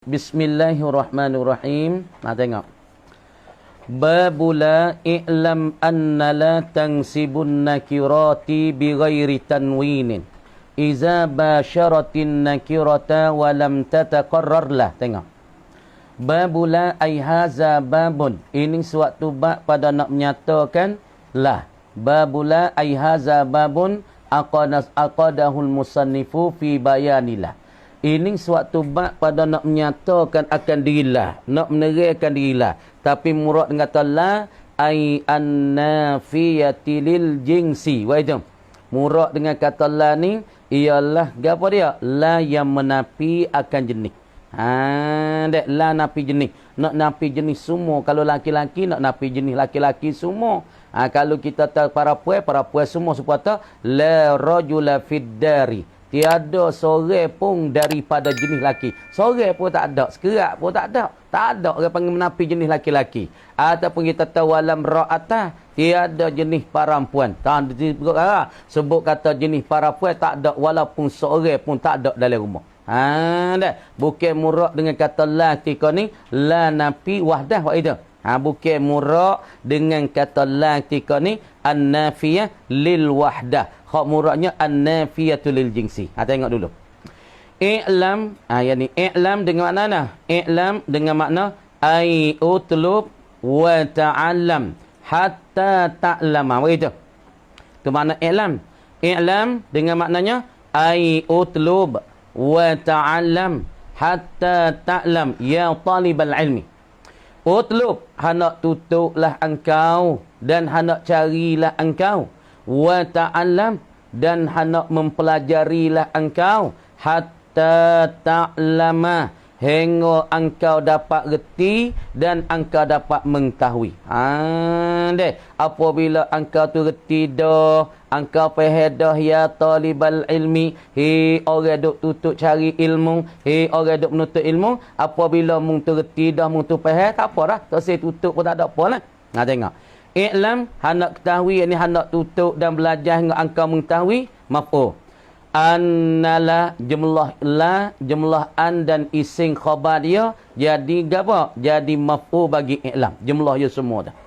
Bismillahirrahmanirrahim. Tengok. Babula i'lam anna la tansibun nakirati bighairi tanwinin. Iza basyaratin nakirata wa lam tataqarrar lah. Tengok. Babula ay haza babun. Ini suatu bab pada nak menyatakan lah. Babula ay haza babun aqadahul musannifu fi bayanilah. Ini suatu bab pada nak menyatakan akan dirilah, nak menerangkan dirilah. Tapi murad dengan kata la ai an-nafiyati lil jinsi. Wa itu. Murad dengan kata la ni ialah apa dia? La yang menapi akan jenis. Dek la napi jenis. Nak napi jenis semua. Kalau laki-laki nak napi jenis laki-laki semua. Kalau kita tahu para puan semua sepatutnya la rajula fid dari. Tiada seorang pun daripada jenis laki. Seorang pun tak ada. Sekerat pun tak ada. Tak ada orang panggil menapi jenis laki-laki. Ataupun kita tahu alam ra'atah. Tiada jenis perempuan. Sebut kata jenis perempuan tak ada. Walaupun seorang pun tak ada dalam rumah. Bukan murad dengan kata la ketika ni. La napi wahdah wa itu. Bukan murad dengan kata la ketika ni. An-nafiyah lil wahdah. Hak muradnya an-nafiyatu lil jinsi. Tengok dulu. I'lam, yani i'lam dengan makna mana? I'lam dengan makna ai utlub wa ta'allam hatta ta'lama. Begitu. Itu makna i'lam. I'lam dengan maknanya ai utlub wa ta'allam hatta ta'lam ya talibal ilmi. Utlub, hendak tutuplah engkau dan hendak carilah engkau. Wa ta'allam, dan hendak mempelajarilah engkau hatta ta'lama, hingga engkau dapat reti dan engkau dapat mengetahui. Apabila engkau tu reti dah, engkau faham dah ya talibal ilmi, orang duk tutup cari ilmu, orang duk menuntut ilmu. Apabila mung tu reti dah, mung tu faham, tak apa dah, tak saya tutup pun tak ada apa lah. Tengok. I'lam, hendak ketahui, ini hendak tutup dan belajar hingga engkau mengetahui. Maf'ul. Annala, jumlah la, jumlah an dan ising khabar dia jadi apa? Jadi maf'ul bagi i'lam. Jumlah dia semua dah.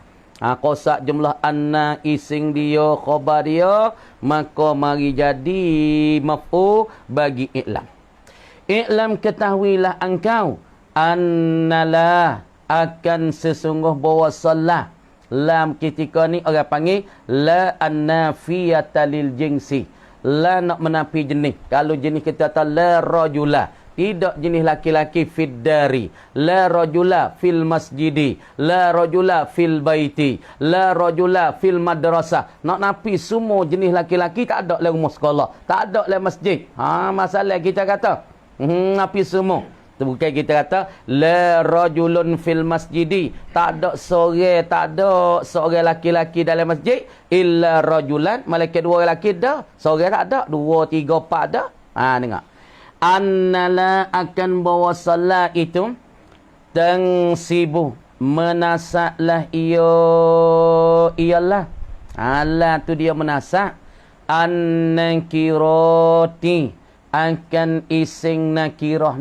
Kosak jumlah anna, ising dia, khabar dia, maka mari jadi maf'ul bagi i'lam. I'lam, ketahuilah engkau annala, akan sesungguh bahawa salah. Lam ketika ni orang panggil la an-nafiyata lil jinsi. La nak menapi jenis. Kalau jenis kita kata la rajula, tidak jenis laki-laki fid dari. La rajula fil masjidi. La rajula fil baiti. La rajula fil madrasah. Nak napi semua jenis laki-laki tak ada dalam rumah sekolah. Tak ada dalam masjid. Masalah kita kata. Napi semua. Bukan kita kata la rajulun fil masjidi, tak ada seorang laki-laki dalam masjid illa rajulan, malaikat dua orang lelaki dah, seorang tak ada, dua, tiga, empat dah. Dengar. Annala, akan bawa salat itu tangsibu, menasaklah ialah ala tu dia menasak an-nakirati, akan ising nakirah.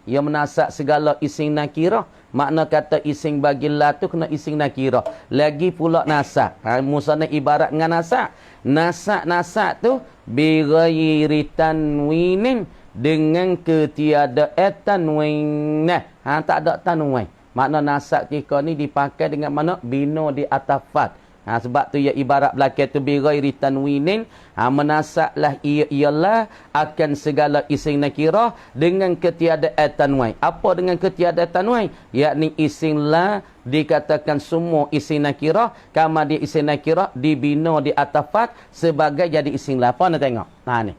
Ia menasak segala ising nakirah. Makna kata ising bagi la tu kena ising nakirah. Lagi pula nasak. Musana ibarat dengan nasak. Nasak tu bighairi tanwinin, dengan ketiada tanwin. Tak ada tanwin. Makna nasak ketika ni dipakai dengan mana? Bina di atas fat. Sebab tu ia ibarat belakang tu bighairi tanwinin. Menasaklah ialah akan segala ising nakirah dengan ketiada tanwin. Apa dengan ketiada tanwin? Yakni ising la dikatakan semua ising nakirah, kama dia ising nakirah dibina di atas fat sebagai jadi ising la. Apa nak tengok? Ni.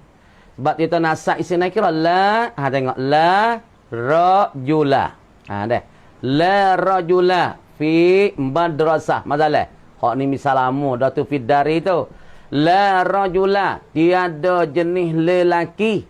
Sebab kita nasak ising nakirah la, tengok la rajula. Dah. La rajula fi madrasah. Masalah. Hak ni misal lama dah tu fidari tu. La rajula, tiada jenis lelaki.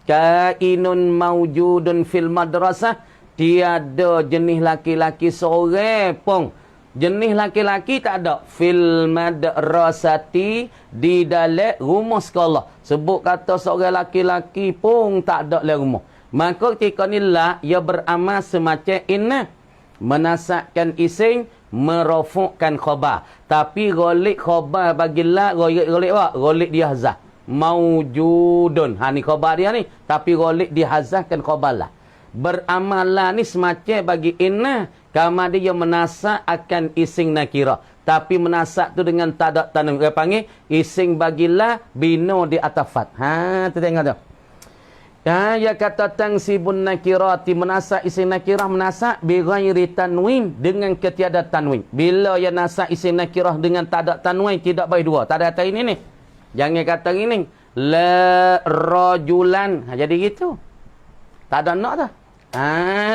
Kainun mawjudun fil madrasah, tiada jenis laki-laki seorang pun. Jenis laki-laki tak ada. Fil madrasati, di dalam rumah sekolah. Sebut kata seorang laki-laki pun tak ada dalam rumah. Maka ketika ni la, ia beramal semacam inna. Menasakkan ising, merofukkan khabar. Tapi golik khabar bagi la, golik apa? Golik dia hazah. Maujudun. Ha ni khabar dia ni. Tapi golik dia hazahkan khabar la. Beramal la ni semacam bagi inna. Kama dia menasak akan ising nakirah. Tapi menasak tu dengan tadak tanam. Dia panggil ising bagilah bino di atafat. Ha, tu tengok tu. Ya, ya kata tangsibun nakirati, menasak ising nakirah, menasak bighairi tanwin, dengan ketiada tanwin. Bila ya nasak ising nakirah dengan tadak tanwin, tidak baik dua. Tak ada kata ini ni. Jangan kata ini. La rajulan. Ha, jadi gitu. Tak ada nak dah.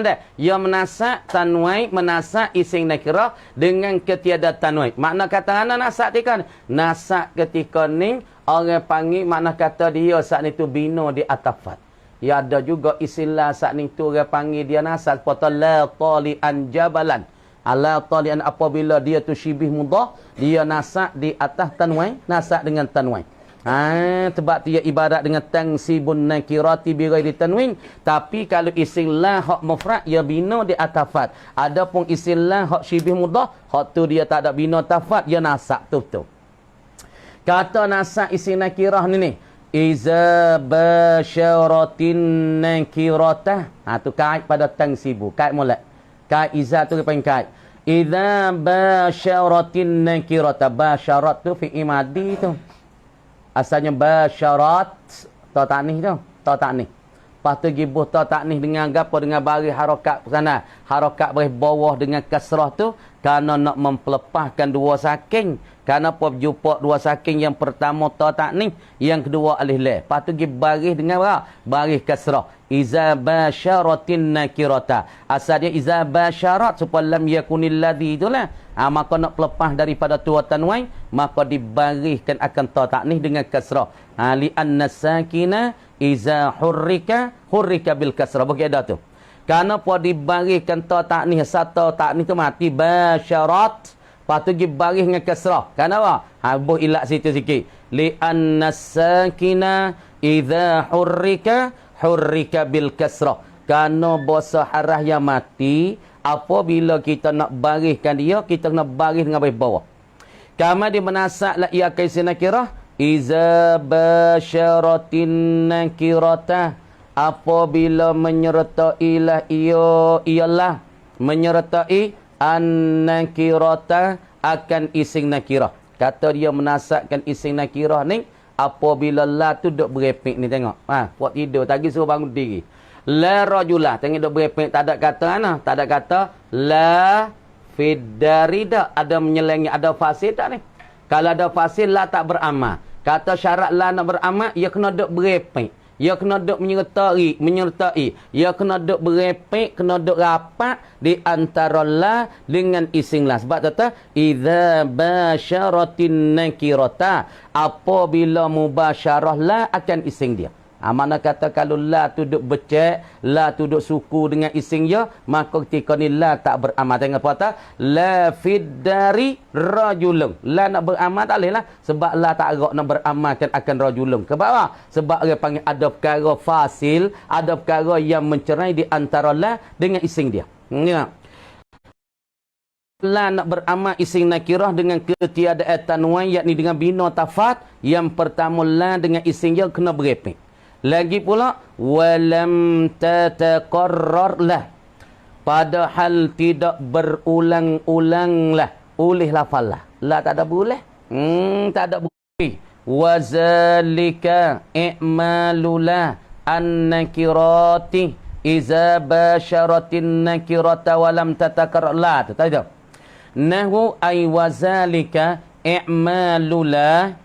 Dah. Ya menasak tanwin, menasak ising nakirah dengan ketiada tanwin. Makna kata ana nasak ketika nasak ketika ni orang panggil, makna kata dia saat ni tu bina di atafat. Ya ada juga istilah saat ni tu orang panggil dia nasak seperti la tali'an jabalan. Ala tali'an apabila dia tu syibih mudah, dia nasak di atas tanwin, nasak dengan tanwin. Sebab dia ibarat dengan tangsibun nakirati bi ghairi tanwin. Tapi kalau istilah hak mufrad ia bina di atafat. Adapun istilah hak syibih mudah, hak tu dia tak ada bina tafat, dia nasak tu. Kata nasak isim nakirah ni. Iza basyaratin nakirata. Tu kait pada tangsibu. Kait molek. Kait iza tu panggil kait. Iza basyaratin nakirata. Basyarat tu fi'il madi tu. Asalnya basyarat ta ta'nih tu. Ta ta'nih. Lepas tu gibuh ta ta'nih dengan gapo, dengan baris harakat sana. Harakat baris bawah dengan kasrah tu kerana nak mempelepahkan dua saking. Kerana apa berjumpa dua saking, yang pertama ta ta'nih, yang kedua alif lam. Lepas tu gi baris dengan apa? Baris kasrah. Iza basyaratin nakirata. Asal dia iza basyarat supaya lam yakunil ladzi itulah. Maka nak pelepah daripada tua tanwin, maka dibariskan akan ta ta'nih dengan kasrah. Li anna sakina iza hurrika bil kasrah. Bagi ada tu. Kerana apa dibariskan ta ta'nih, satu ta'nih tu mati basyarat. Lepas tu pergi baris dengan kasrah. Kenapa? Buh ilat situ sikit. Li'anna sakina idha hurrika bil kasrah. Kerana bahasa harah yang mati, apabila kita nak bariskan dia, kita nak baris dengan baris bawah. Kama dia menasak la ia kaisi nakirah. Iza basyaratin nakirata. Apabila menyertai lah ialah menyertai an-nakirata akan ising nakirah. Kata dia menasakkan ising nakirah ni apabila la tu duk berepek ni, tengok. Buat tidur tadi suruh bangun diri. La rajulah, tengok duk berepek, tak ada kata ana, tak ada kata la fidarida, ada menyelengi, ada fasil tak ni? Kalau ada fasil la tak beramal. Kata syarat la nak beramal, ia kena duk berepek. Ia kena duk menyertai. Ia kena duk berepek, kena duk rapat di antara la dengan ising la. Sebab kata idza basyaratin nakirata, apabila mubasyarah la akan ising dia. Mana kata kalau la tu duk becek, la tu duk suku dengan ising dia, maka ketika ni la tak beramal. Tengok apa kata? La fiddari rajulun. La nak beramal tak boleh lah. Sebab la tak agak nak beramalkan akan rajulun. Sebab apa? Sebab dia panggil ada perkara fasil, ada perkara yang mencerai di antara la dengan ising dia. Ya. La nak beramal ising nakirah dengan ketiadaan tanwin, yakni dengan bina tafat. Yang pertama la dengan ising dia kena berepek. Lagi pula walam tataqarrar lah, padahal tidak berulang-ulang lah, ulih lafal lah. La tak ada berulang. Tak ada berulang. Wazalika i'malula an-nakirati iza basyaratin nakirata walam tataqarrar la. Tadi tu. Nahu ay wazalika i'malula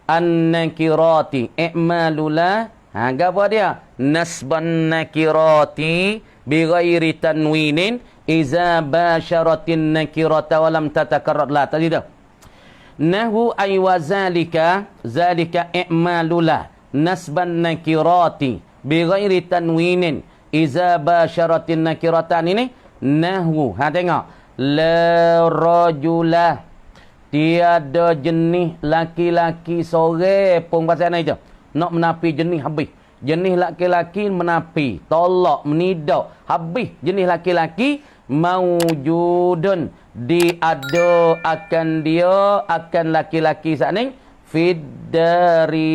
an-nakirati. I'malula apa dia? Nasban nakirati bi ghairi tanwinin iza basyaratin nakirata wa lam tatakarrar la. Tadi dah. Nahu ay wa zalika i'malula nasban nakirati bi ghairi tanwinin iza basyaratin nakiratan ini nahu. Tengok. La rajula, tiada jenis laki-laki sore pun pasal itu. Nak menapi jenis habis. jenis laki-laki menapi, tolak, menidau, habis jenis laki-laki maujudun diado akan dia akan laki-laki sakning fiddari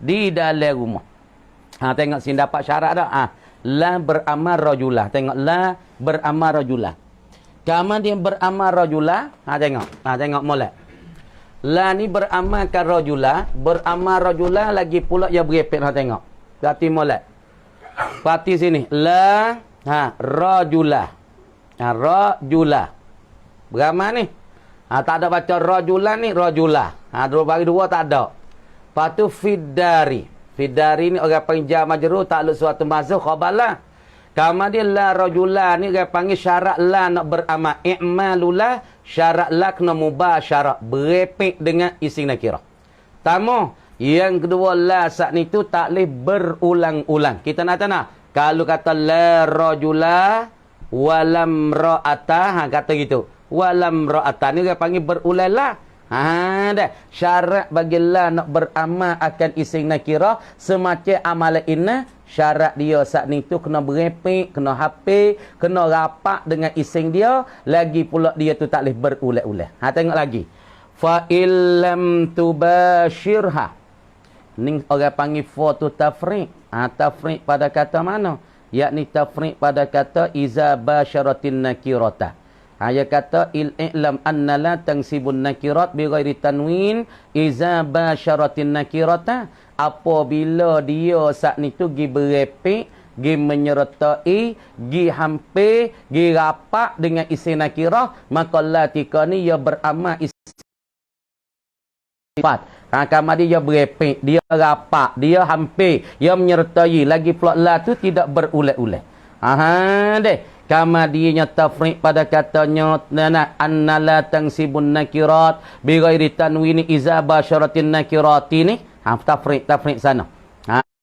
di dalam rumah. Tengok sini dapat syarat dah. La beramal rajulah. Tengok la beramal rajulah. Kemudian beramal rajulah. Tengok molek. La ni beramalkan rajulah, beramal rajulah lagi pula dia berepek. Tengok. Berarti molek. Berarti sini la rajulah. Rajulah. Beramal ni. Tak ada baca rajulah ni, rajulah. Bagi dua tak ada. Lepas tu fiddari. Fiddari ni orang panggil jar majrur takluk suatu mazhar khabarlah. Kemudian la rajulah ni orang panggil syarat la nak beramal. I'malulah syarat la kena mubasyarah, berepek dengan isim nakirah. Tamu. Yang kedua la saat ni tu tak boleh berulang-ulang. Kita nak tanah. Kalau kata la rajulah walam ra'ata, kata gitu. Walam ra'ata ni orang panggil berulang lah. Dah. Syarat bagi la nak beramal akan isim nakirah semacam amalan inna. Syarat dia saat ni tu kena berepek, kena hafal, kena rapat dengan isim dia. Lagi pula dia tu tak boleh berulang-ulang. Tengok lagi. Fa illam tubashirha. Ni orang panggil fa tu tafriq. Tafriq pada kata mana? Yakni tafriq pada kata iza basyaratin nakirata. Dia kata il-i'lam anna la tangsibun nakirat bi ghairi tanwin iza basyaratin nakirata. Apabila dia saat ni tu gi berepek, gi menyertai, gi hampir, gi rapat dengan isim nakirah, maka la tika ni ia beramal sifat. Kamar dia berepek, dia rapat, dia hampir, dia menyertai, lagi pula la tu tidak berulang-ulang. Deh. Kama dia tafriq pada katanya anna la tangsibun nakirat bi ghairi tanwin iza basyaratin nakirati ni. Tafriq sana.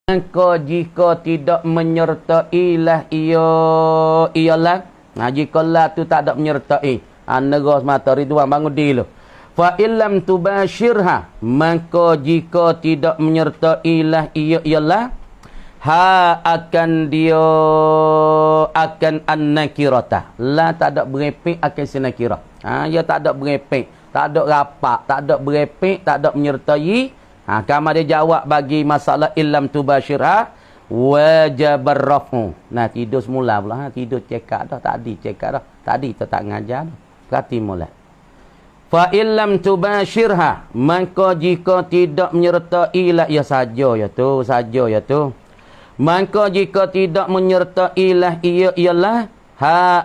Maka jika tidak menyertai lah ialah. Jika la tu tak ada menyertai. Negara semata Ridwan bangun dulu. Fa illam tubashirha, maka jika tidak menyertai lah ialah akan dia akan an-nakirata. La tak ada berepek akan sinakirah. Dia tak ada berepek, tak ada rapat, tak ada berepek, tak ada menyertai. Kama dia jawab bagi masalah illam tubashirha wajib ar-raf'u. Tidur semula pula. Tidur cekak dah. Tadi cekak dah. Tadi tu tak ngajar dah. Perhati mula. Fa illam tubashirha, maka jika tidak menyertai lah ia saja ya tu, saja ya tu. Maka jika tidak menyertai lah ia ialah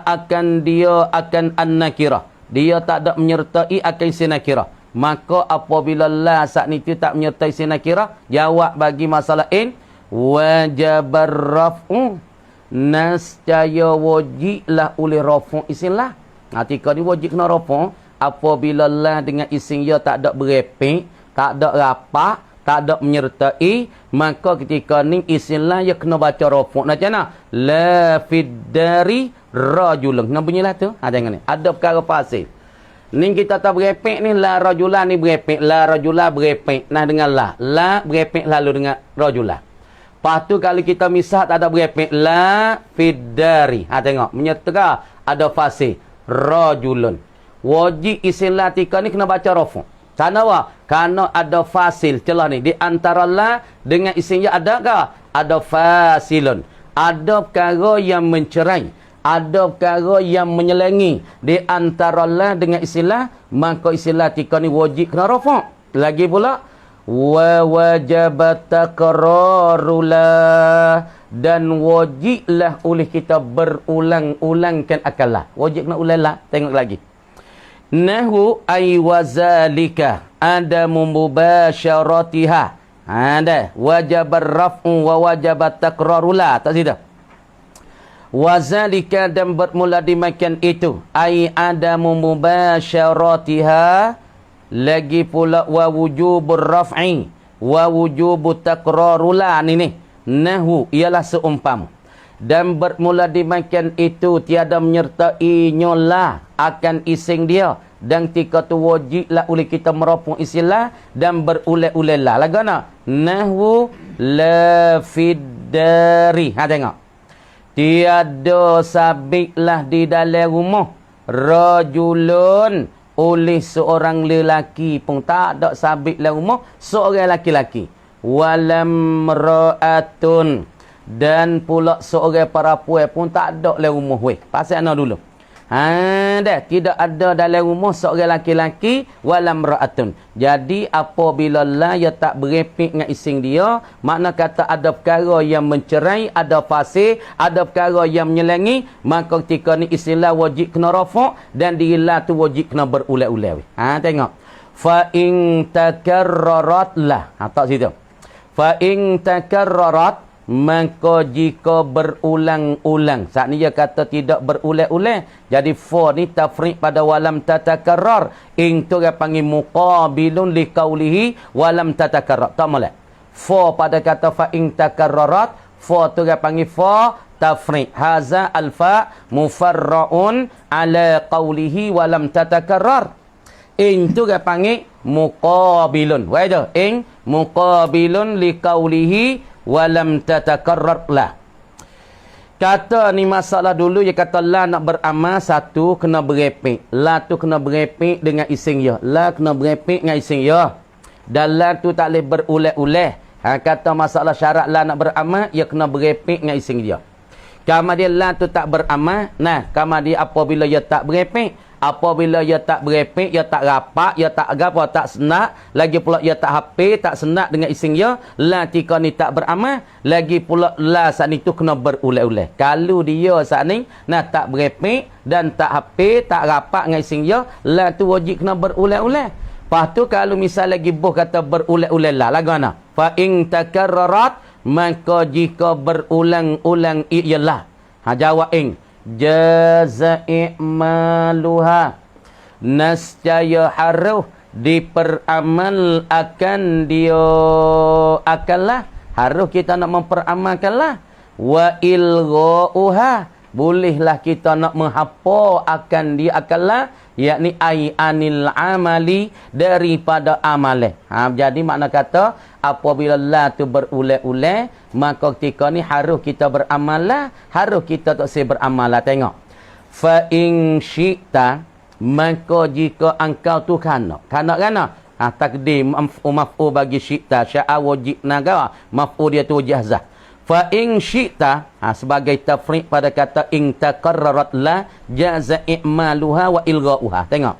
akan dia akan an-nakirah. Dia tak ada menyertai akan sinakirah. Maka apabila la saat ni tu tak menyertai sinakirah, jawab bagi masalah in wajabar raf'u, nascaya wajiblah oleh raf'u isim lah. Ketika ni wajib kena raf'u apabila la dengan isim dia tak ada berepek, tak ada rapat, tak ada menyertai, maka ketika ni isim la dia kena baca raf'u. Macam mana? La fiddari rajulun. Kena bunyilah tu. Tengok ni. Ada perkara fasil. Ni kita tak berepek ni la rajulah ni berepek, la rajulah berepek. Dengan la. La berepek lalu dengan rajulah. Lepas tu kalau kita misah tak ada berepek, la fiddari. Tengok. Menyerta ada fasil. Rajulun. Wajib isim la tika ni kena baca rafu'. Karena apa? Karena ada fasil celah ni. Di antara la dengan isim ya ada ke? Ada fasilun. Ada perkara yang mencerai. Ada perkara yang menyelengi. Di antara la dengan isim la, maka isim la tika ni wajib kena rafu'. Lagi pula wa wajabat takrarulah, dan wajiblah oleh kita berulang-ulangkan akalah. Wajib kena ulang lah. Tengok lagi. Nahu ay wazalika adamu mubasyaratiha. Ada wajabar raf'u wa wajabat takrarula. Tak sida. Wazalika, dan bermula dimakan itu ay adamu mubasyaratiha, lagi pula wa wujubur raf'i wa wujubut takrarula. Ini nahu ialah seumpama, dan bermula dimakan itu tiada menyertai nyolah akan isim dia dan tika tu wajiblah oleh kita merapung istilah dan berulang-ulang lah. Lagu mana? Nahwu la fiddari. Ha tengok. Tiada sabitlah di dalam rumah rajulun oleh seorang lelaki pun. Tak ada sabit dalam rumah seorang lelaki-lelaki. Walam ra'atun, dan pula seorang perempuan pun tak ada dalam rumah weh. Pasal ana dulu. Dah tidak ada dalam rumah seorang lelaki walam ra'atun. Jadi apabila la ya tak berepik dengan ising dia, makna kata ada perkara yang mencerai, ada fasih, ada perkara yang menyelangi, maka ketika ni istilah wajib kena rafa' dan dirilah tu wajib kena berulang-ulang. Tengok. Fa in takarrarat lah. Tak situ. Fa in takarrarat, maka jika berulang-ulang. Saat ni dia kata tidak berulang-ulang. Jadi fa ni tafriq pada walam tatakarrar. Ing tu dia panggil muqabilun li qawlihi walam tatakarrar. Tak molek. Fa pada kata fa in takarrarat, fa tu dia panggil fa tafriq. Haza alfa mufarra'un ala qawlihi walam tatakarrar. Ing tu dia panggil muqabilun. Wa itu ing muqabilun li qawlihi walam tatakarrar lah. Kata ni masalah dulu, dia kata la nak beramal satu kena berepik. La tu kena berepik dengan ising ya. La kena berepik dengan ising ya. Dan la tu tak boleh berulang-ulang. Kata masalah syarat la nak beramal, ia kena berepik dengan ising dia. Kemudian la tu tak beramal. Nah, kemudian apabila ia tak berepik, apabila ia tak berepik, ia tak rapat, ia tak apa, tak senak, lagi pula ia tak hafid, tak senak dengan ising ya, la tika ni tak beramal, lagi pula la saat ni tu kena berulang-ulang. Kalau dia saat ni tak berepik dan tak hafid, tak rapat dengan ising ya, la tu wajib kena berulang-ulang. Lepas tu kalau misal lagi boh kata berulang-ulang lah, lagu mana? Fa in takarrarat, maka jika berulang-ulang ialah. Jawab ing jaza'i'maluha, nascaya haruh diperamal akan dia akanlah, haruh kita nak memperamalkanlah. Wa ilgha'uha, bolehlah kita nak menghapa akan dia akanlah, yakni ai anil amali, daripada amalan. Jadi makna kata apabila la tu berulang-ulang, maka ketika ni harus kita beramal lah, harus kita tak boleh beramal lah. Tengok. Fa in syi'ta, maka jika engkau tu kana takdim maf'ul bagi syi'ta, sya'a wajibna gawa, maf'ul dia tu jahzah. Fa in syi'ta, sebagai tafriq pada kata in takarrarat la jaza i'maluha wa ilgha'uha. Tengok.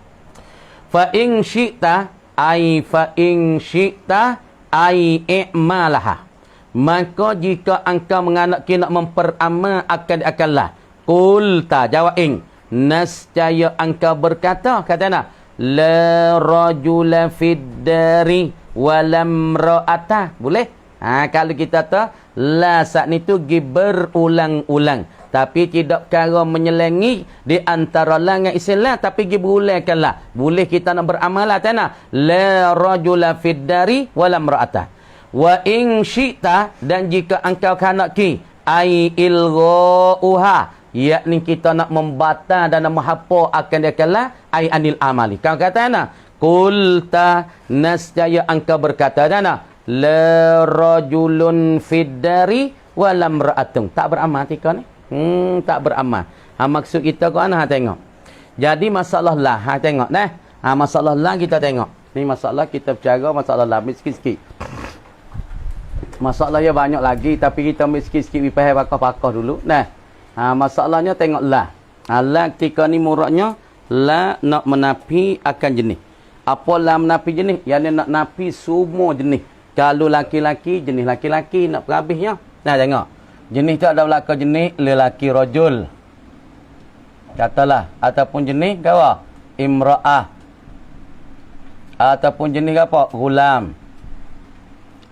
Fa in syi'ta ai fa in syi'ta ai i'malaha, maka jika engkau menganaki nak memperamal akanlah, qulta, jawab ing, nascaya engkau berkata, kata nak la rajula fid dari walam ra'ata. Boleh? Kalau kita tahu la saat ni tu gi berulang-ulang, tapi tidak perkara menyelengi di antara la dengan istilah, tapi gi berulangkanlah. Boleh kita nak beramal lah, tanah la rajula fid dari walam ra'ata. Wa in syi'ta, dan jika engkau kanaki ai ilgha'uha, yakni kita nak membatal dan nak menghapus akan dia kala ai anil amali. Kau kata ana qulta, nasjaya engkau berkata dana la rajulun fid dari walam ra'atun. Tak beramal tika ni. Tak beramal. Maksud kita kau ana tengok. Jadi masalah lah tengok nah. Masalah lah kita tengok. Ni masalah kita bercara masalah lah sikit-sikit. Masalahnya banyak lagi, tapi kita ambil sikit-sikit faham pakar-pakar dulu. Nah. Masalahnya tengok lah. La ketika ni muradnya la nak menapi akan jenis. Apa la menapi jenis? Yang nak napi semua jenis. Kalau laki-laki, jenis laki-laki nak perhabisnya. Nah, tengok. Jenis tu ada belaka jenis lelaki rajul. Katalah. Ataupun jenis apa? Imra'ah. Ataupun jenis apa? Ghulam.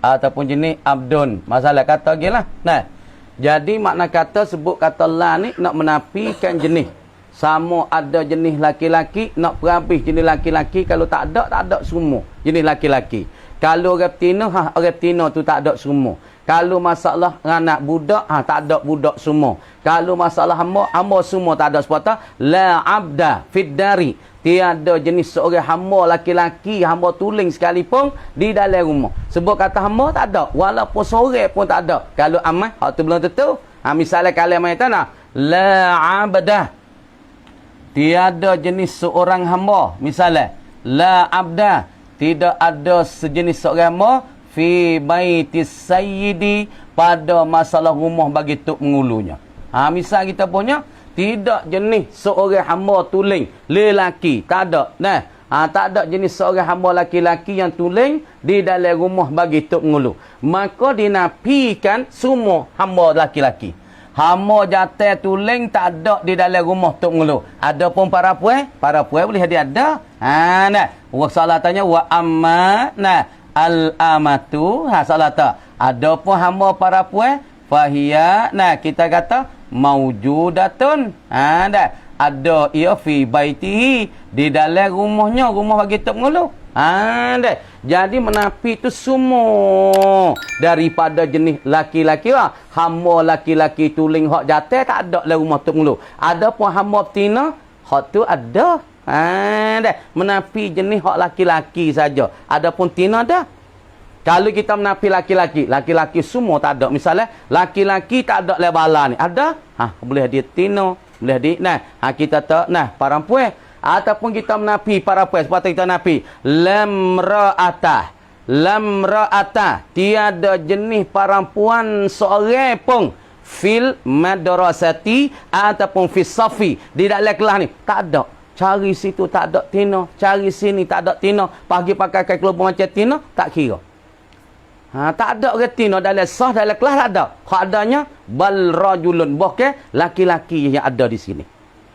Ataupun jenis abdun. Masalah kata lagi lah. Nah. Jadi makna kata sebut kata la ni nak menafikan jenis. Sama ada jenis laki-laki, nak perhabis jenis laki-laki. Kalau tak ada semua jenis laki-laki. Kalau orang betina, orang betina tu tak ada semua. Kalau masalah anak budak, tak ada budak semua. Kalau masalah hamba, hamba semua tak ada sepatah. La abda fid dari. Tiada jenis seorang hamba laki-laki, hamba tuling sekalipun di dalam rumah. Sebab kata hamba tak ada. Walaupun seorang pun tak ada. Kalau amal, hak tu belum tentu. Misalnya kalian main tanah. La abda. Tiada jenis seorang hamba. Misalnya. La abda. Tidak ada sejenis seorang hamba. Fi baitis sayyidi. Pada masalah rumah bagi tuk mengulunya. Misal kita punya. Tidak jenis seorang hamba tuling lelaki. Tak ada. Nah, tak ada jenis seorang hamba laki-laki yang tuling di dalam rumah bagi tok mengulu. Maka dinafikan semua hamba laki-laki. Hamba jatah tuling tak ada di dalam rumah tok mengulu. Ada pun para puan boleh ada. Nah, salah tanya wa amma nah al amatu salah tak. Ada pun hamba para puan fahiya nah kita kata maujudatun. Dah. Ada ia fi baitihi di dalam rumahnya, rumah bagi tok mengulu. Dah. Jadi menafi itu semua daripada jenis laki-laki lah. Hamba laki-laki tuling hak jatah tak ada dalam rumah tok mengulu. Ada pun hamba betina hak tu ada. Dah. Menafi jenis hak laki-laki saja. Ada pun tina dah. Kalau kita menafi laki-laki semua tak ada. Misalnya, laki-laki tak ada lebala ni. Ada? Boleh dia tino. Boleh dia, kita tak, perempuan. Ataupun kita menafi perempuan. Sepatutnya kita nafi. Lamra'atah. Tiada jenis perempuan seorang pun. Fil madrasati. Ataupun fil safi. Di dalam kelas ni. Tak ada. Cari situ tak ada tino. Cari sini tak ada tino. Pagi pakai kelubung macam tino. Tak kira. Tak ada retina dalam sah dalam kelas tak ada. Hak adanya bal rajulun. Bukan laki-laki yang ada di sini.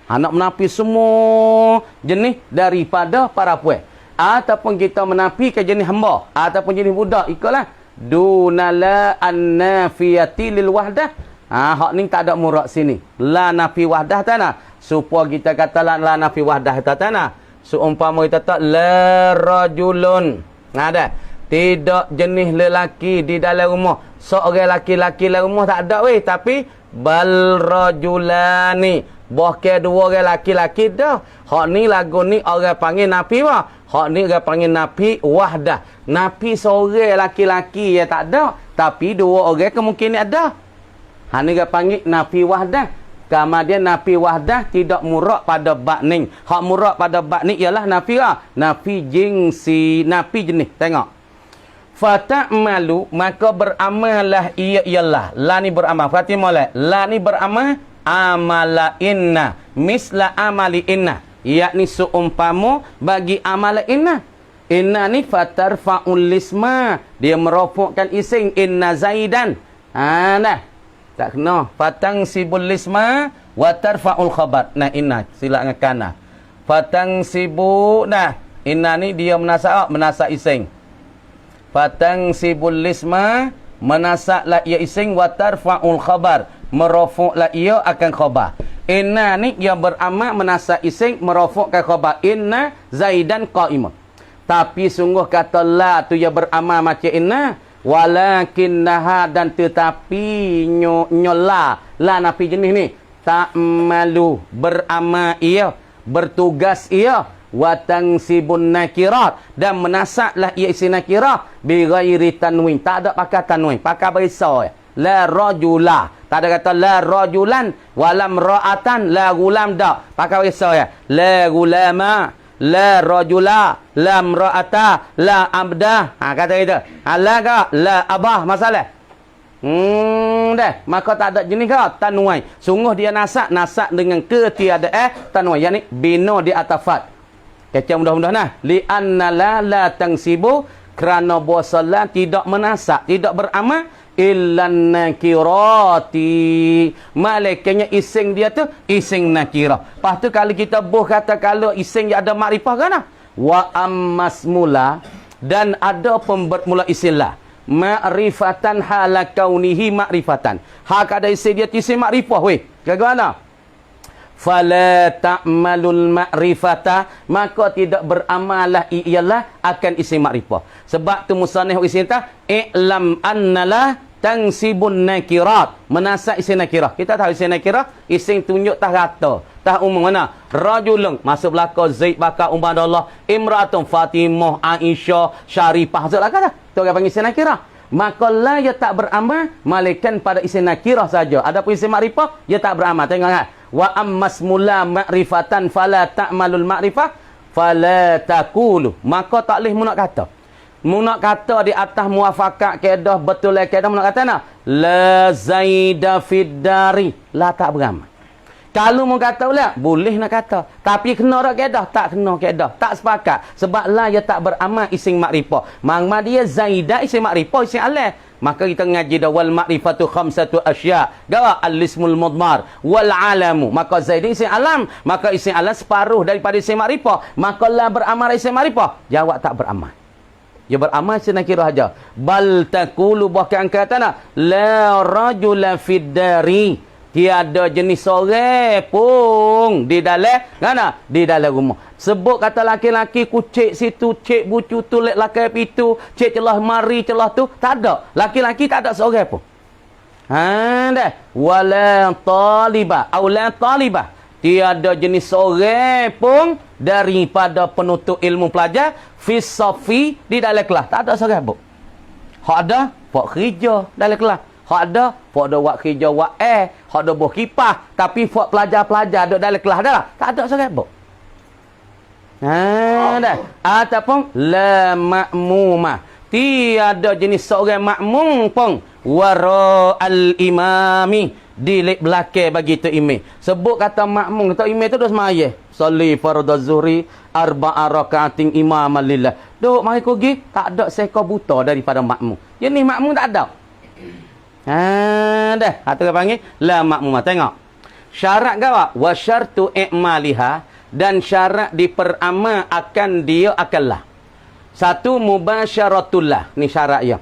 Nak menafi semua jenis daripada para puan. Ataupun kita menafi ke jenis hamba. Ataupun jenis budak. Ikutlah. Dunala an-nafiyati lil wahdah. Hak ni tak ada murak sini. La nafi wahdah tanah. Supaya kita kata la nafi wahdah tanah. Seumpama kita tak la rajulun. Ada. Tidak jenis lelaki di dalam rumah. Seorang laki-laki dalam rumah tak ada weh. Tapi bal rajulani. Bahkan dua orang laki-laki dah. Hak ni lagu ni orang panggil nafi wah. Hak ni orang panggil nafi wahdah. Nafi seorang laki-laki yang tak ada. Tapi dua orang kemungkinan ada. Hak ni orang panggil nafi wahdah. Kemudian nafi wahdah tidak murak pada bab ni. Hak murak pada bab ni ialah nafi lah. Nafi jingsi. Nafi jenis. Tengok. Fata'malu maka beramallah ia ialah la ni beramal fatimah la ni beramal amala inna misla amali inna yakni seumpama bagi amala inna ni fatarfa'ul lisma dia merofokkan ising inna zaidan nah tak kena fatang sibul lisma wa tarfa'ul khabar inna sila ngakana fatang sibu inna ni dia menasa ising fatang sibul lisma menasaklah ia ising wa tarfa'ul khabar merofoklah ia akan khabar. Inna ni yang beramal menasak ising merofokkan khabar inna zaidan qa'imah. Tapi sungguh kata la tu yang beramal macam inna walakinnaha dan tetapi nyola la nafi jenis ni tak malu beramal ia bertugas ia watang sibun nakirat dan menasaklah ia isi nakirah bi ghairi tanwin tak ada pakai tanwin pakai barisan la rajula tak ada kata la rajulan walam ra'atan la gulam dak pakai barisan la gulama la rajula la ra'ata la abda kata itu la ka la abah masalah dah maka tak ada jenis ke tanwin sungguh dia nasak dengan ketiadaan tanwin yakni bina di atafat. Kecam mudah-mudahan li anna la tangsibu kerana bosalan tidak menasak tidak beramal illan nakirati malaikannya ising dia tu ising nakirah. Lepas tu kalau kita kata kalau ising dia ada makrifah kan wa ammasmula dan ada pembermula istilah ma'rifatan hala kaunihi ma'rifatan hak ada ising dia ising makrifah weh bagaimana fala ta'malul ma'rifata maka tidak beramalah ialah akan isim makrifah sebab tu musannif isim ta i'lam annala tansibun nakirat, menasab isim nakirah. Kita tahu isim nakirah, isim tunjuk tah rata, tah umum mana? Rajulun, masuk belaka Zaid bakar Ubaidullah, imratun Fatimah, Aisyah, Syarifah, masuk belaka dah. Tu orang panggil isim nakirah. Maka la ia tak beramal malaikan pada isim nakirah saja. Adapun isim makrifah ia tak beramal. Tengok kan. Wa ammas mula ma'rifatan fala ta'malul ma'rifah fala taqulu. Maka tak boleh munak kata. Munak kata di atas muafakat kaedah betul kaedah munak kata nak la zaida fid dari, la tak beramal. Kalau mau kata pula boleh nak kata, tapi kena tak kaedah, tak kena kaedah, tak sepakat sebab la ia tak beramal isim makrifah. Mangma dia zaida isim makrifah isim alif. Maka kita ngaji dah wal ma'rifatu khamsatu asya. Gawa al-ismul mudmar wal alamu. Maka zaid isim alam, maka isim alam separuh daripada isim makrifah. Maka la beramal isim makrifah. Jawab tak beramal. Dia beramal senakirah aja. Bal taqulu bahkan kata nak la rajula fid dari. Tiada jenis orang pun di dalam mana? Di dalam rumah. Sebut kata laki-laki kucik situ, cik bucu tulik lakai pitu, cik celah mari celah tu, tak ada. Laki-laki tak ada seorang pun. Ha dah. Wala talibah, au la talibah. Tiada jenis seorang pun daripada penuntut ilmu pelajar fi safi di dalam kelas. Tak ada seorang pun. Hak ada, pak kerja dalam kelas. Hak ada, pak ada buat kerja buat hak ada buah kipas, tapi pak pelajar-pelajar duduk dalam kelas dah lah. Tak ada seorang pun. Ha dah. Ataupun la ma'mumah. Tiada jenis seorang makmum pun wara al-imami di belakang bagi tu imam. Sebut kata makmum, kata imam tu dah semaya. Soli fardhu zuhri arba'a rakaatin imaman lillah. Duk mari pergi, tak ada seekor buta daripada makmum. Jenis makmum tak ada. Ha dah. Hatu panggil la makmumah. Tengok. Syarat gawa wa syartu i'maliha, dan syarat diperamal akan dia akanlah. Satu mubasyaratullah. Ni syarat ya.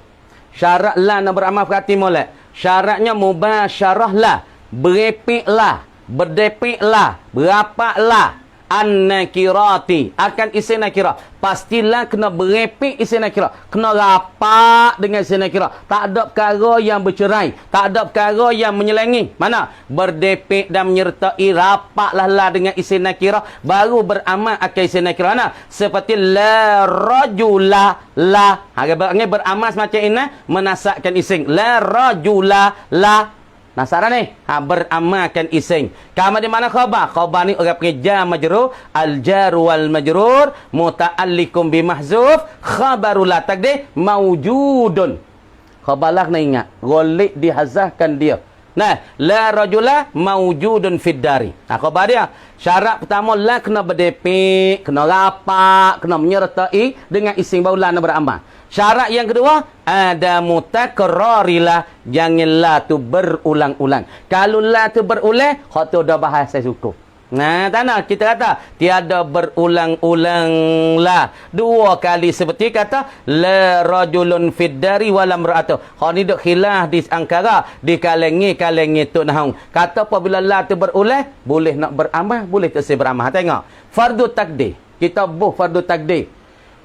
Syarat la nak beramal perhati molek. Syaratnya mubasyarah lah, berepiklah, berdepiklah, berapaklah an-nakirati, akan isim nakirah. Pastilah kena berepik isim nakirah, kena rapak dengan isim nakirah. Tak ada perkara yang bercerai, tak ada perkara yang menyelengi. Mana? Berdepik dan menyertai, rapaklah lah dengan isim nakirah, baru beramal akan isim nakirah. Nah, seperti la rajula la. Harapnya beramal semacam ini, menasakkan isim la rajula la. Nasaran ni, beramalkan isim. Kama di mana khabar? Khabar ni orang panggil jar majrur, al-jar wal majrur muta'alliqun bi mahzuf, khabarul la taqdir mawjudun. Khabar lah kena ingat, ghalib dihazafkan dia. Nah, la rajula mawjudun fid dari. Nah, khabar dia. Syarat pertama la kena berdepik, kena rapak, kena menyertai dengan isim baru la nak beramal. Syarat yang kedua, ada mutakarrarilah, janganlah tu berulang-ulang. Kalau la tu berulang, hak tu dah bahasa suku. Nah, tak nak kita kata tiada berulang-ulang lah. Dua kali seperti kata la rajulun fid dari wa lam ra'atu. Hak ni duk khilaf di angkara di kalangi tu nahung. Kata apabila la tu berulang, boleh nak beramal, boleh tak beramal. Tengok. Fardu takdir. Kita buh fardu takdir.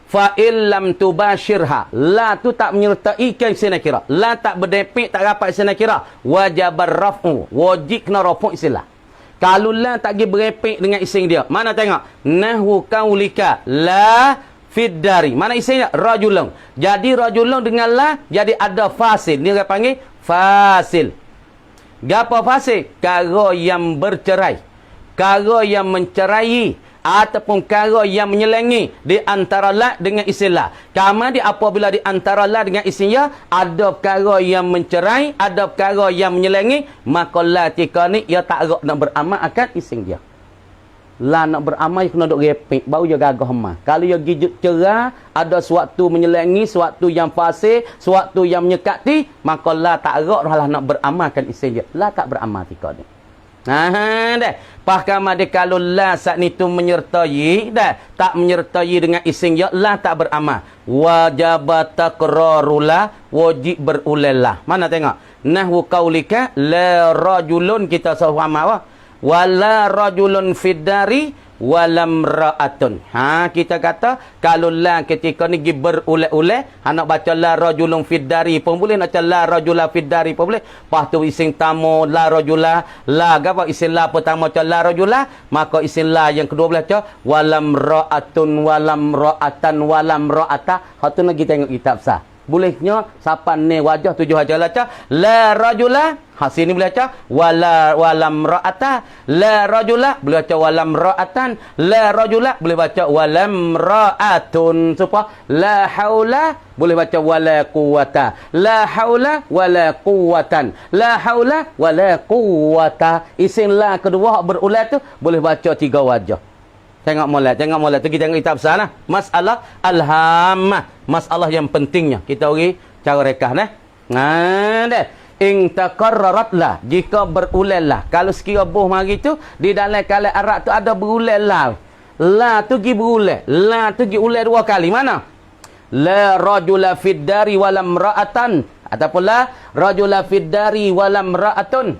Fa illam tubashirha, la tu tak menyertai kan isim nakirah, la tak berdepik, tak rapat isim nakirah, wajib raf'u, wajib kena rafu' istilah. Kalau la tak pergi berepik dengan isim dia, mana tengok nahwu qaulika la fid dari, mana isimnya rajulun. Jadi rajulun dengan la jadi ada fasil, ni orang panggil fasil. Gapo fasil? Kara yang bercerai, kara yang mencerai, ataupun perkara yang menyelengi di antara la dengan isim la. Kama di apabila di antara la dengan isim ya ada perkara yang mencerai, ada perkara yang menyelengi, maka la tika ni ia tak agak nak beramal akan isim dia. La nak beramal kena duk repek baru dia gagah mah. Kalau dia gijut cerah, ada suatu menyelengi, suatu yang fasih, suatu yang menyekati, maka la tak agak lah nak beramal akan isim dia. La tak beramal tika ni. Nah, dah. Pakama dia kalau la saat ni tu menyertai, dah. Tak menyertai dengan isim ya, la tak beramal. Wajib takrarula, wajib berulang. Mana tengok? Nahwu qaulika la rajulun, kita sahama wa. Wala rajulun fid dari walam ra'atun. Kita kata kalau la ketika ni pergi berulet-ulet, nak baca la rajulun fid dari pun boleh, nak baca la rajula fid dari pun boleh. Lepas tu isim tamu la rajula, la apa isim la pertama baca la rajula, maka isim la yang kedua boleh baca walam ra'atun walam ra'atan walam ra'ata. Hak tu lagi tengok kitab sah. Bolehnya sapan ni wajah tujuh aja baca la rajula. Sini boleh baca walam ra'ata. La rajula boleh baca walam ra'atan. La rajula boleh baca walam ra'atun. Supaya la haula boleh baca wala quwata. La haula wala quwatan. La haula wala quwata. Isim la kedua berulat tu boleh baca tiga wajah. Tengok molek tu kita tengok kitab sana. Masalah alhamah, masalah yang pentingnya. Kita bagi cara rekah nah. Dah. In takarrarat lah, jika berulang lah. Kalau sekira buh mari tu di dalam kalam Arab tu ada berulang lah. La tu gi berulang. La tu gi ulang dua kali. Mana? La rajula fid dari walam ra'atan. Ataupun la rajula fid dari walam ra'atun.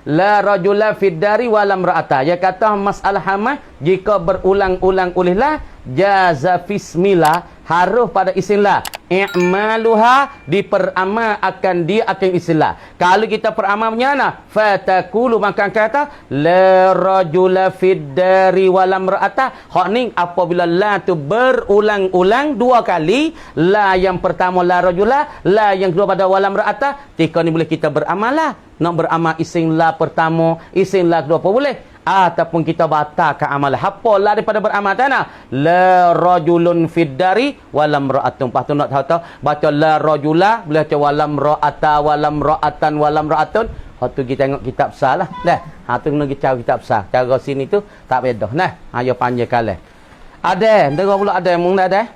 La rajula fid dari walam ra'ata. Dia kata masalah hamah jika berulang-ulang olehlah jaza fismillah, harus pada isim la. I'maluha, diperamal akan dia akan isim la. Kalau kita peramal mana? Fatakulu, maka kata la rajula fid dari walam ra'ata. Hak ni apabila la tu berulang-ulang dua kali, la yang pertama la rajula, la yang kedua pada walam ra'ata, ketika ni boleh kita beramal lah. Nak beramal isim la pertama, isim la kedua apa boleh? Ataupun kita batalkan amalan. Apa lah daripada beramal tanah? La rajulun fid dari walam ra'atun. Lepas tu nak tahu baca la rajula, boleh baca walam ra'ata, walam ra'atan, walam ra'atun. Lepas tu kita tengok kitab sah lah. Dah. Tu kena kita cari kitab sah. Cara sini tu tak beda. Nah, ayo panjang kali. Ada, dengar pula ada munada.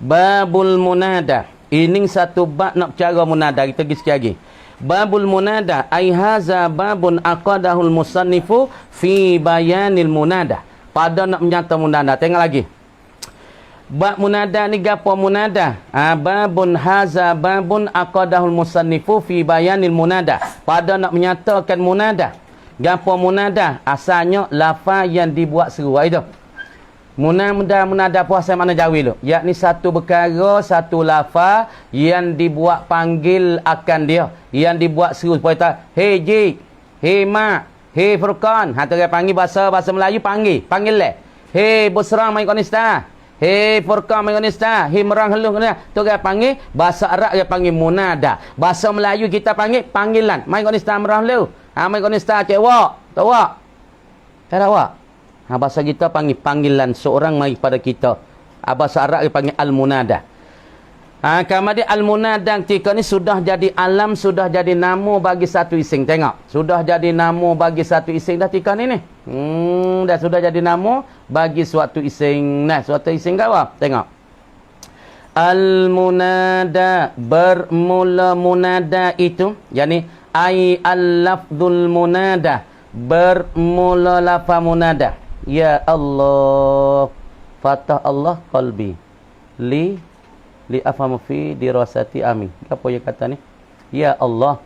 Babul munada. Ini satu bab nak cara munada. Kita pergi sikit lagi. Babul munada ai haza babun aqadahul musannifu fi bayanil munada. Pada nak menyata munada, tengok lagi. Bab munada ni gapo munada? Babun haza babun aqadahul musannifu fi bayanil munada. Pada nak menyatakan munada. Gapo munada? Asalnya lafaz yang dibuat seru itu. Munada puasa mana Jawi lu? Yakni satu perkara, satu lafaz yang dibuat panggil akan dia, yang dibuat seru supaya tak, hey Jik, hey Mak, hey Furqan. Tu dia panggil bahasa Melayu panggil le. Hey Busra mai konista. Hey Furqan mai konista. Hey Merang Heluh kena. Tu dia panggil bahasa Arab dia panggil munada. Bahasa Melayu kita panggil panggilan. Mai konista Merang Heluh. Mai konista cek wak. Tahu wak? Tak ada wak. Bahasa kita panggil panggilan seorang mari pada kita. Bahasa Arab dia panggil al-munada. Kemudian al-munada ketika ni sudah jadi alam, sudah jadi nama bagi satu isim. Tengok. Sudah jadi nama bagi satu isim dah ketika ni. Dah sudah jadi nama bagi suatu isim. Nah, suatu isim ke apa? Tengok. Al-munada, bermula munada itu. Yani, ai al-lafdul munada. Bermula lafaz munada. Ya Allah, fatah Allah qalbi li afhamu fi dirasati amin. Apa yang kata ni? Ya Allah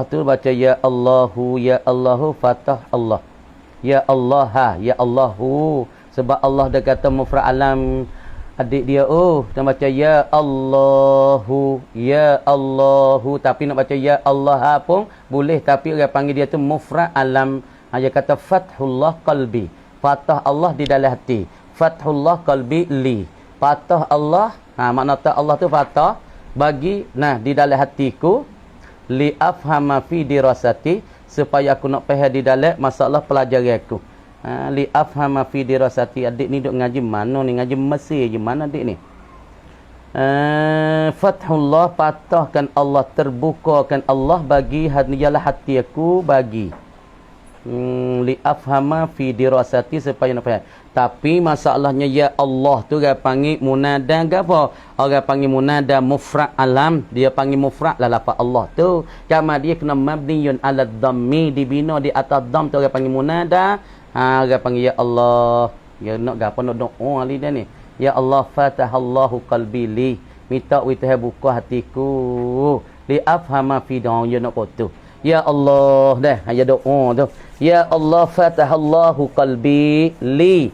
tu baca ya Allahu fatah Allah. Ya Allah, ya Allahu, sebab Allah dah kata mufrad alam adik dia dia baca ya Allahu, tapi nak baca ya Allah pun boleh, tapi orang panggil dia tu mufrad alam. Dia kata fathullah qalbi, fatah Allah di dalam hati. Fathullah qalbi li, fatah Allah, makna Allah tu fatah bagi di dalam hatiku, li afhama fi dirasati, supaya aku nak faham di dalam masalah pelajaran aku. Li afhama fi dirasati. Adik ni duk ngaji mana ni? Ngaji Mesir je mana adik ni? Fathullah, patahkan Allah, terbukakan Allah bagi ialah hati aku bagi. Li afhama fi dirasati, supaya nak faham. Tapi masalahnya ya Allah tu orang panggil munada ke apa? Orang panggil munada mufrad alam, dia panggil mufrad lah lafaz Allah tu. Kama dia kena mabniyun ala dhammi, dibina di atas dham tu orang panggil munada. Orang panggil ya Allah. Ya nak gapo nak doa ali dia ni. Ya Allah fatahallahu qalbi li. Minta witah buka hatiku. Li afhama fi dong, ya nak kotu. Ya Allah dah, aja doa tu. Ya Allah fatahallahu qalbi li.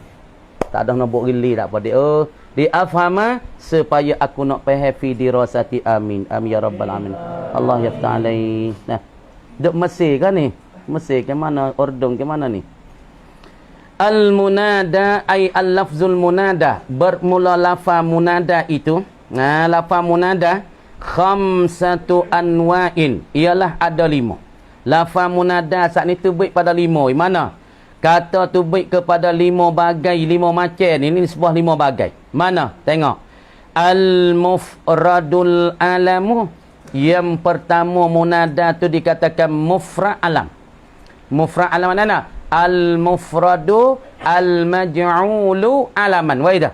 Tak ada nak buat li tak apa dia. Oh, di afhama supaya aku nak faham fi dirasati amin. Amin ya rabbal alamin. Allah yaftah alai. Nah. Duk Mesir kan ni? Mesir ke mana? Ordon ke mana ni? Al-munada ay al-lafzul munada. Bermula lafaz munada itu. Nah, lafaz munada khamsatu anwa'in. Ialah ada 5. Lafaz munada saat ni tu baik pada 5. Mana? Kata tu baik kepada 5 bagai, 5 macam. Ini sebuah 5 bagai. Mana? Tengok. Al-mufradul alamu. Yang pertama munada tu dikatakan mufrad alam. Mufrad alam mana? Al-mufradu al-maj'ulu alaman. Waidah.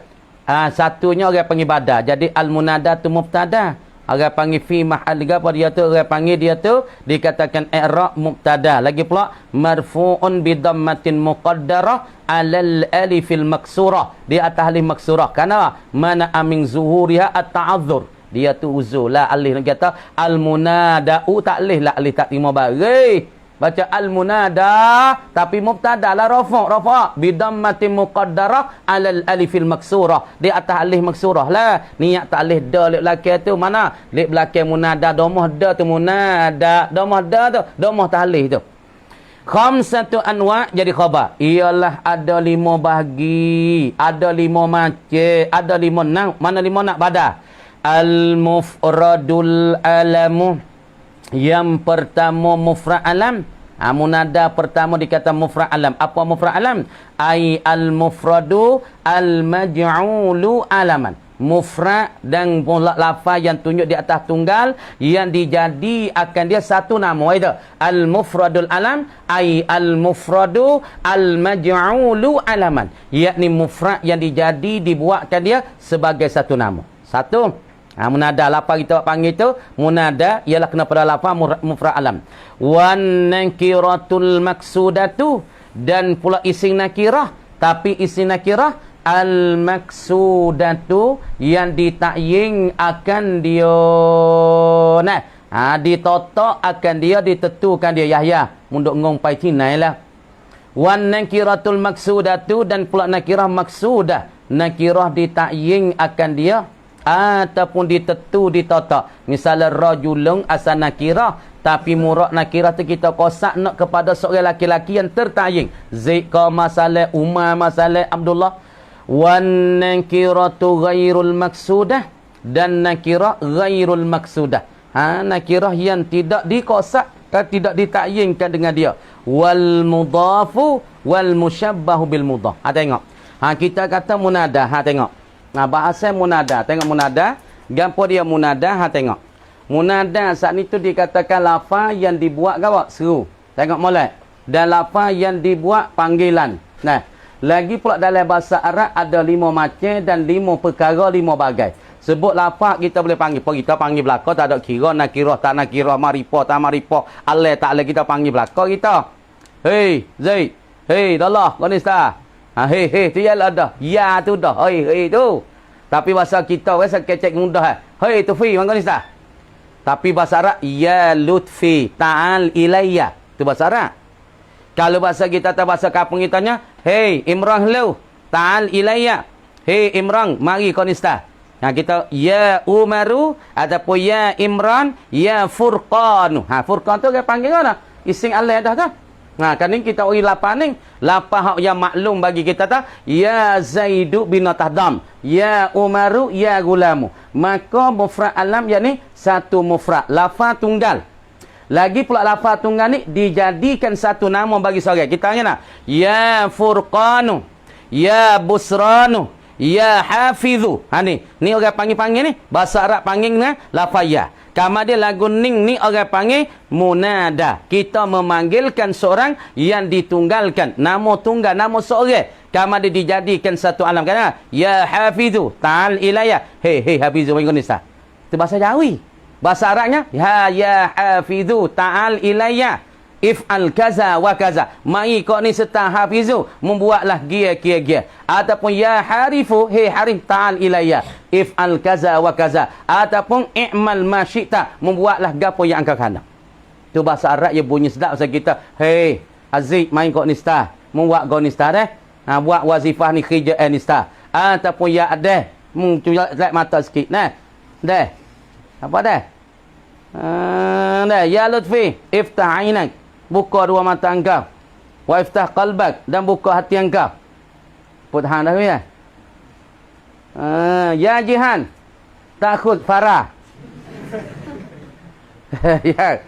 Satunya orang panggil bada. Jadi al-munada tu mubtada. Orang panggil fi mahal apa dia tu? Orang panggil dia tu dikatakan i'rab mubtada. Lagi pula marfu'un bi dhammatin muqaddarah 'alal alifil maksurah. Di atas alif maksurah. Kenapa? Mana amin zuhuriha at-ta'azzur. Dia tu uzur lah alif nak kata al-munada'u tak alif lah alif tak terima bagi. Baca al-munada tapi mubtada lah rafa' bi dhammatin muqaddarah 'alal alifil maksurah. Di atas alif maksurah lah. Niat tak alif da lek belakang tu mana? Lek belakang munada domah da tu munada. Domah da tu domah tak alif tu. Khamsatu anwa' jadi khabar. Ialah ada 5 bahagi, ada 5 macam, ada 5 nang. Mana 5 nak pada? Al-mufradul alamu. Yang pertama mufrad alam. Munada pertama dikata mufrad alam. Apa mufrad alam? Ai al-mufradu al-maj'ulu alaman. Mufrad dan lafaz yang tunjuk di atas tunggal yang dijadi akan dia satu nama. Itu al-mufradul alam ai al-mufradu al-maj'ulu alaman. Yakni mufrad yang dijadi dibuatkan dia sebagai satu nama. Satu. Munada lafaz kita panggil tu munada ialah kena pada lafaz mufrad alam. Wan nakiratul maksudatu dan pula isim nakirah tapi isim nakirah al maksudatu yang ditakying akan dia nah ditotok akan dia ditentukan dia Yahya munduk ngong pai Cina lah. Wan nakiratul maksudatu dan pula nakirah maksudah nakirah ditakying akan dia ataupun ditentu ditotok. Misalnya rajulun asal nakirah tapi murad nakirah tu kita kosak nak kepada seorang laki-laki yang tertayin. Zaid ka masalah, Umar masalah, Abdullah. Wan nakiratu ghairul maksudah dan nakirah ghairul maksudah. Nakirah yang tidak dikosak dan tidak ditakyinkan dengan dia. Wal mudhafu wal musyabbahu bil mudhaf. Tengok. Kita kata munada. Tengok. Bahasa munada. Tengok munada. Gapo dia munada? Tengok. Munada saat ni tu dikatakan lafaz yang dibuat gawak seru. Tengok molek. Dan lafaz yang dibuat panggilan. Nah, lagi pula dalam bahasa Arab ada 5 macam dan 5 perkara, 5 bagai. Sebut lafaz kita boleh panggil. Kita panggil belaka tak ada kira, nakirah tak nakirah, marifah tak marifah, alai tak alai kita panggil belaka kita. Hei Zaid. Hei Dallah, kau ni star. Hei tu ya ada. Ya tu dah. Hei tu. Tapi bahasa kita bahasa kecek mudah. Hei Tufi, mangko ni sah. Tapi bahasa Arab ya lutfi ta'al ilayya. Tu bahasa Arab. Kalau bahasa kita atau bahasa kampung kita nya, hei Imran lu, ta'al ilayya. Hei Imran, mari kau ni sah. Kita ya Umaru ataupun ya Imran, ya Furqan. Furqan tu dia panggil mana? Ising Allah dah dah. Kan ni kita uri lapar ni. Lapar yang maklum bagi kita tak. Ya Zaidu bin Tahdam. Ya Umaru, ya Gulamu. Maka mufrad alam yang ni satu mufrad. Lafaz tunggal. Lagi pula lafaz tunggal ni dijadikan satu nama bagi seorang. Kita tanya nak. Ya Furqanu. Ya Busranu. Ya Hafizu. Ni orang panggil-panggil ni. Bahasa Arab panggil ni lafaz ya. Kama dia lagu ning ni orang panggil munada. Kita memanggilkan seorang yang ditunggalkan. Nama tunggal, nama seorang. Kama dia dijadikan satu alam. Kan? Ya Hafizu. Ta'al ilayya. Hei Hafizu. Itu bahasa Jawi. Bahasa Arabnya. Ya Hafizu. Ta'al ilayya. If'al kaza wa kaza. Mai kau ni serta Hafizu. Membuatlah gia. Ataupun ya Harifu. Hei Harif ta'al ilayya. If'al kaza wa kaza. Ataupun i'mal ma syi'ta. Membuatlah gapo yang engkau hendak. Tu bahasa Arab dia bunyi sedap pasal kita. Hey, Aziz main kok nista. Buat kau nista deh. Buat wazifah ni kerja nista. Ataupun ya deh. Cuba lihat mata sikit. Nah. Deh. Apa deh? Deh. Ya Lutfi. Iftah ainak. Buka dua mata engkau. Wa iftah qalbak. Dan buka hati engkau. Putahan dah ya. Ya Jihan. Takut Farah. Ya.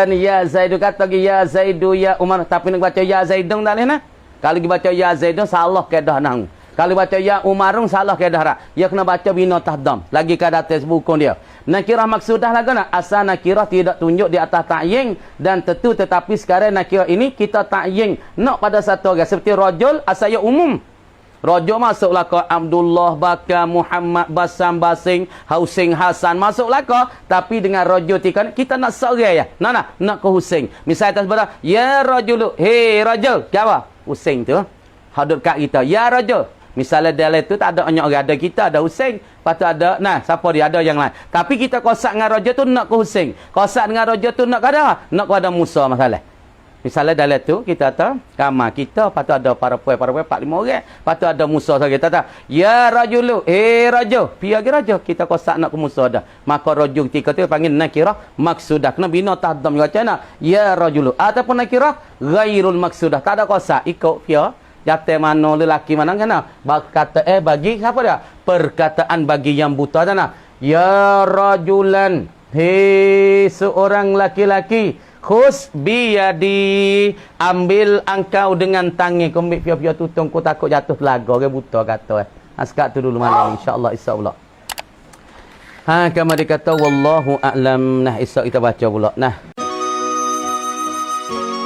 Ni ya Zaidu kata lagi ya Zaidu ya Umar. Tapi nak baca ya Zaidun tak boleh nah. Kalau dibaca ya Zaidun salah kedah nang. Kalau baca ya Umarun salah kedah rak. Ya kena baca bina tahdam. Lagi kada atas buku dia. Nakirah maksudah lagu nak. Asal nakirah tidak tunjuk di atas ta'yin dan tentu tetapi sekarang nakirah ini kita ta'yin nak pada satu orang seperti rajul asal umum. Rajul masuklah ke Abdullah, Bakar, Muhammad, Basam, Basing, Husain, Hasan masuklah ke. Tapi dengan rajul kita nak seorang ya. Nak ke Husain. Misalnya atas pada ya rajul. Hei rajul. Siapa? Husain tu. Hadut kat kita. Ya rajul. Misalnya dalam itu tak ada banyak orang. Ada kita, ada Husain. Lepas tu ada, siapa dia? Ada yang lain. Tapi kita kosak dengan rajul tu nak ke Husain. Kosak dengan rajul tu nak ke ada? Nak ke ada Musa masalah. Misalnya dalam tu kita tahu kamar kita, lepas tu ada para puai 4-5 orang. Lepas tu ada Musa saja kita tahu. Ya rajul, rajul. Pi lagi rajul. Kita kosak nak ke Musa dah. Maka rajul ketika tu panggil nakirah maksudah. Kena bina tahdam baca nak. Ya rajul. Ataupun nakirah ghairul maksudah. Tak ada kosak ikut pia. Jatuh mana lelaki mana kena. Kata bagi siapa dia? Perkataan bagi yang buta dah. Ya rajulan. Hei seorang laki-laki. Khus biyadi, ambil engkau dengan tangan. Kau ambil pia-pia tutung, kau takut jatuh telaga. Orang buta kata. Sekat tu dulu malam. InsyaAllah, insyaAllah. Kama dia kata, Wallahu a'lam. Nah, esok kita baca pula. Nah.